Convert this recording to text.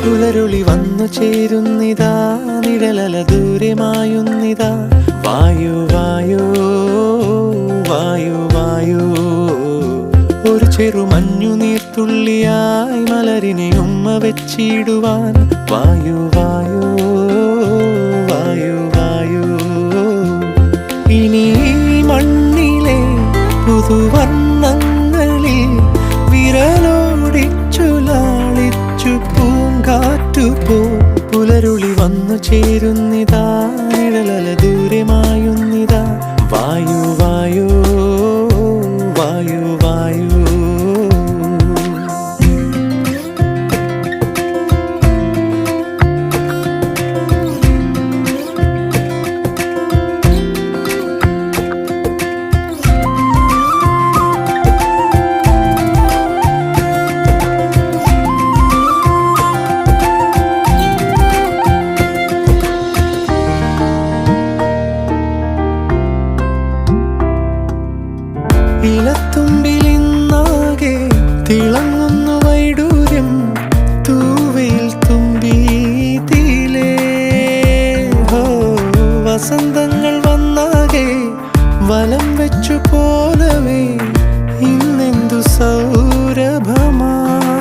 പുലരുളി വന്നു ചേരുന്നിതാ, നിഴലല ദൂരെ മായുന്നിതാ. വായു വായു വായു വായു, ഒരു ചെറു മഞ്ഞു നീർത്തുള്ളിയായി മലരിനെ ഉമ്മ വെച്ചിടുവാൻ. വായു വായു വായു വായു, ഇനി മണ്ണിലെ പുതുവർണ്ണങ്ങളിൽ വിരലോടിച്ചു ലാളിച്ചു പൂങ്കാറ്റുപോ. പുലരുളി വന്നു ചേരുന്നിതാ, നിഴലല ദൂരെ മായുന്നിതാ. വായു വായു വായു വായു. ഇലത്തുമ്പിലിന്നാകെ തിളങ്ങുന്നു വൈഡൂര്യം, തൂവയിൽ തുമ്പീതിലേ. ഹോ, വസന്തങ്ങൾ വന്നാകെ വലം വെച്ചു പോലവേ ഇന്നെന്തു സൗരഭമാ.